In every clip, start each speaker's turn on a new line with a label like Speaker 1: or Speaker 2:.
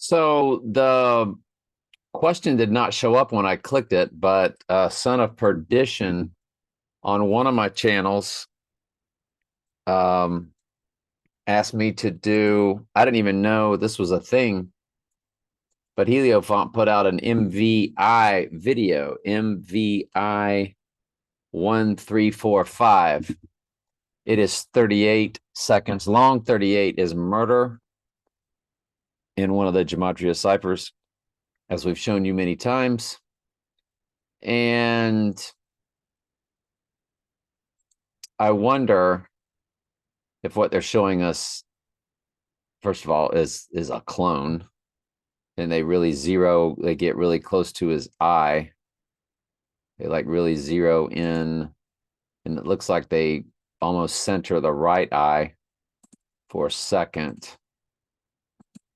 Speaker 1: So the question did not show up when I clicked it, but Son of Perdition on one of my channels um, asked me to do, I didn't even know this was a thing, but Heliofant put out an MVI video, MVI 1345. It is 38 seconds long. 38 is murder in one of the Gematria ciphers, as we've shown you many times. And I wonder if what they're showing us, first of all, is a clone, and they get really close to his eye. They like really zero in, and it looks like they almost center the right eye for a second.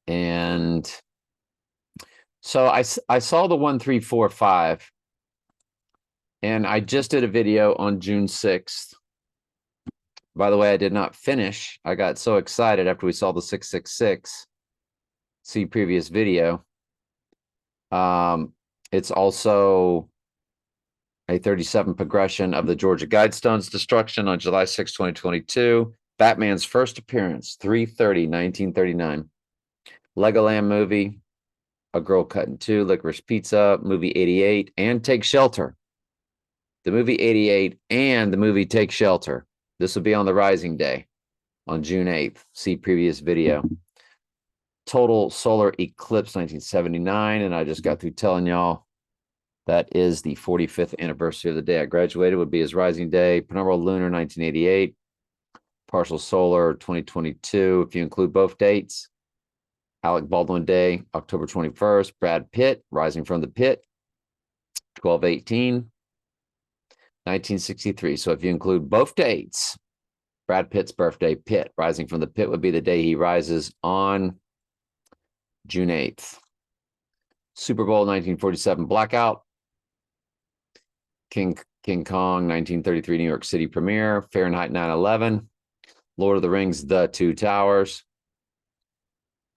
Speaker 1: And so I saw the 1345, and I just did a video on June 6th. By the way, I did not finish. I got so excited after we saw the 666. See previous video. It's also a 37 progression of the Georgia Guidestone's destruction on July 6, 2022. Batman's first appearance, 3/30/1939. Legoland movie, A Girl Cut in Two, Licorice Pizza, movie 88, and Take Shelter. The movie 88 and the movie Take Shelter. This will be on the Rising Day on June 8th. See previous video. Total solar eclipse 1979, and I just got through telling y'all that is the 45th anniversary of the day I graduated, would be his Rising Day. Penumbral lunar 1988, partial solar 2022 if you include both dates. Alec Baldwin Day, October 21st. Brad Pitt, Rising from the Pit, 12/18, 1963. So if you include both dates, Brad Pitt's birthday, Pitt, Rising from the Pit, would be the day he rises on June 8th. Super Bowl 1947 blackout. King Kong 1933 New York City premiere. Fahrenheit 9/11. Lord of the Rings The Two Towers.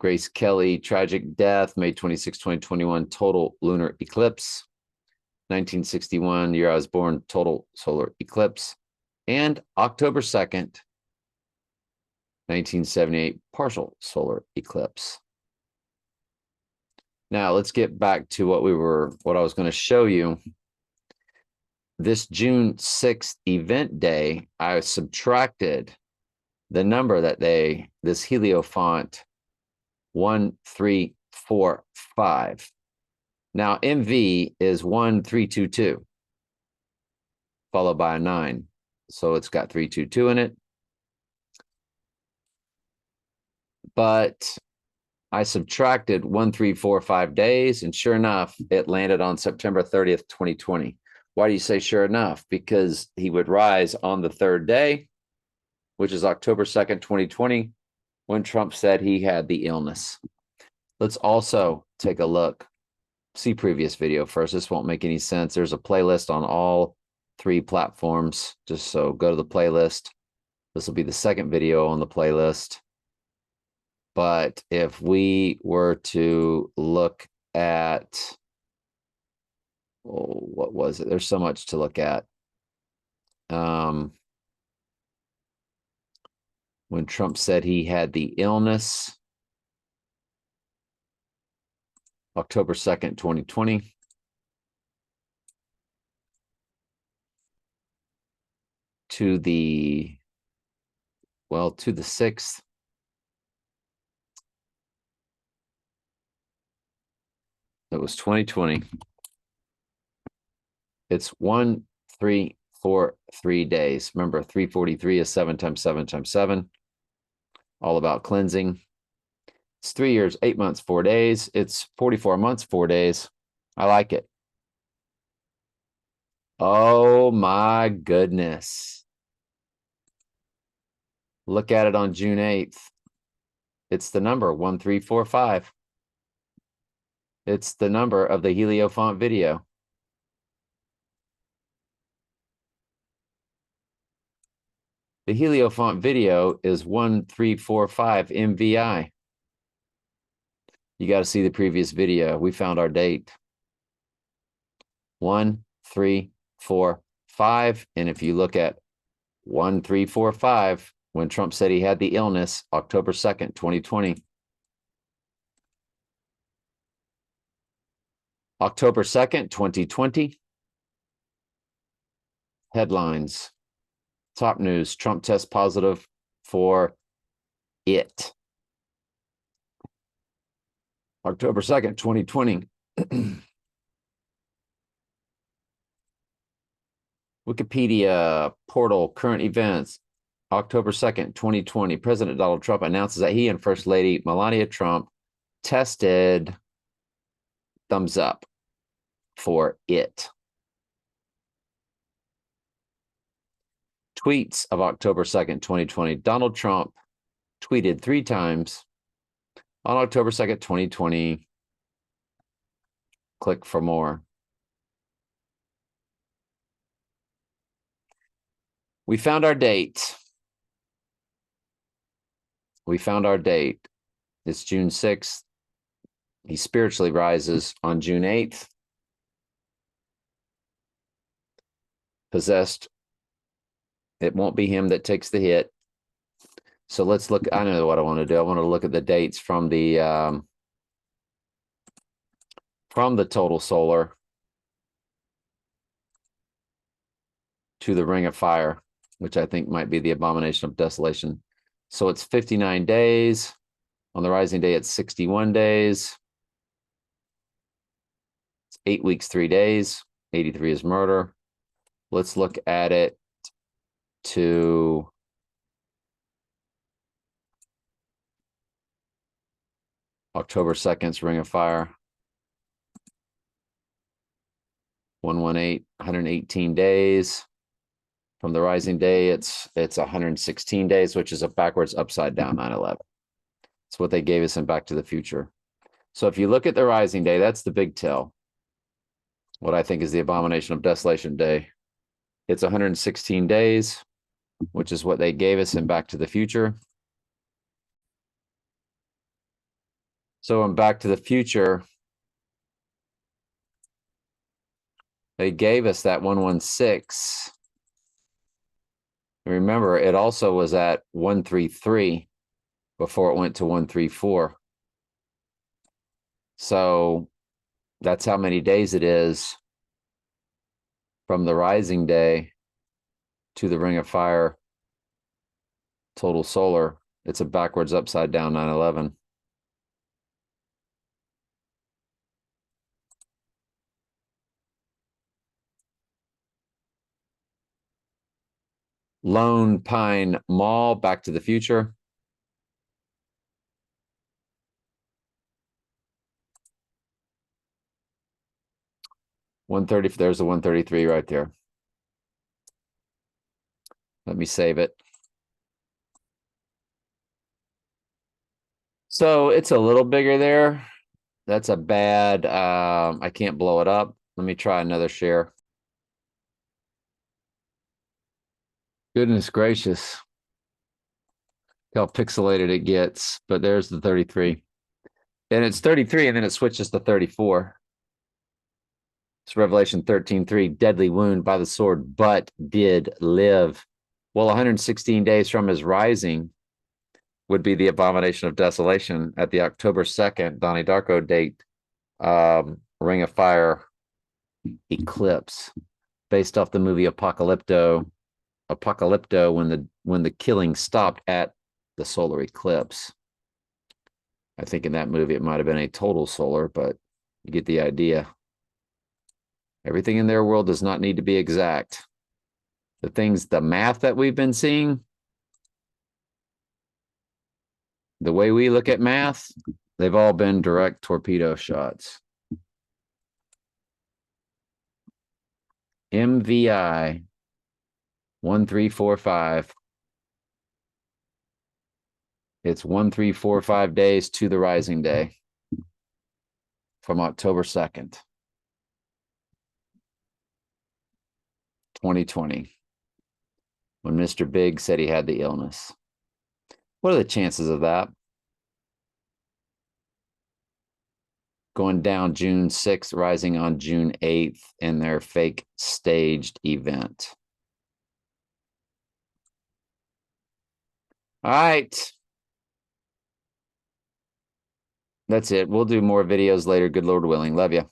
Speaker 1: Grace Kelly tragic death, May 26, 2021, total lunar eclipse. 1961, the year I was born, total solar eclipse. And October 2nd, 1978, partial solar eclipse. Now let's get back to what I was going to show you. This June 6th event day, I subtracted the number that this Heliofant 1345. Now MV is 1322, followed by a 9. So it's got 322 in it. But I subtracted 1345 days, and sure enough, it landed on September 30th, 2020. Why do you say sure enough? Because he would rise on the third day, which is October 2nd, 2020, when Trump said he had the illness. Let's also take a look. See previous video first. This won't make any sense. There's a playlist on all 3 platforms. Just so go to the playlist. This will be the second video on the playlist. But if we were to look at, what was it? There's so much to look at. When Trump said he had the illness, October 2nd, 2020. To the 6th. It was 2020. It's 1343 days. Remember, 343 is 7 times 7 times 7. All about cleansing. It's 3 years, 8 months, 4 days. It's 44 months, 4 days. I like it. Oh my goodness. Look at it on June 8th. It's the number 1345. It's the number of the Heliofant video. The Heliofant video is 1345 MVI. You got to see the previous video. We found our date. 1, 3, 4, 5. And if you look at 1, 3, 4, 5, when Trump said he had the illness, October 2nd, 2020. October 2nd, 2020. Headlines. Top news, Trump tests positive for it. October 2nd, 2020. Wikipedia portal, current events. October 2nd, 2020. President Donald Trump announces that he and First Lady Melania Trump tested thumbs up for it. Tweets of October 2nd, 2020. Donald Trump tweeted 3 times on October 2nd, 2020. Click for more. We found our date. We found our date. It's June 6th. He spiritually rises on June 8th. Possessed. It won't be him that takes the hit. So let's look. I know what I want to do. I want to look at the dates from the total solar to the ring of fire, which I think might be the abomination of desolation. So it's 59 days. On the rising day, it's 61 days. It's 8 weeks, 3 days. 83 is murder. Let's look at it to October 2nd's ring of fire. 118, 118 days. From the rising day, it's 116 days, which is a backwards upside down 9/11. It's what they gave us in Back to the Future. So if you look at the rising day, that's the big tell. What I think is the abomination of desolation day. It's 116 days, which is what they gave us in Back to the Future. So in Back to the Future, they gave us that 116. Remember, it also was at 133 before it went to 134. So that's how many days it is from the rising day to the ring of fire total solar. It's a backwards upside down 9/11. Lone Pine Mall, Back to the Future. There's a 133 right there. Let me save it. So it's a little bigger there. That's a bad, I can't blow it up. Let me try another share. Goodness gracious. How pixelated it gets, but there's the 33. And it's 33 and then it switches to 34. It's Revelation 13:3, deadly wound by the sword, but did live. Well, 116 days from his rising would be the abomination of desolation at the October 2nd Donnie Darko date, Ring of Fire eclipse, based off the movie Apocalypto, when the killing stopped at the solar eclipse. I think in that movie it might have been a total solar, but you get the idea. Everything in their world does not need to be exact. The math that we've been seeing, the way we look at math, they've all been direct torpedo shots. MVI 1345. It's 1345 days to the rising day from October 2nd, 2020, when Mr. Big said he had the illness. What are the chances of that? going down June 6th, rising on June 8th in their fake staged event. All right. That's it. We'll do more videos later. Good Lord willing. Love you.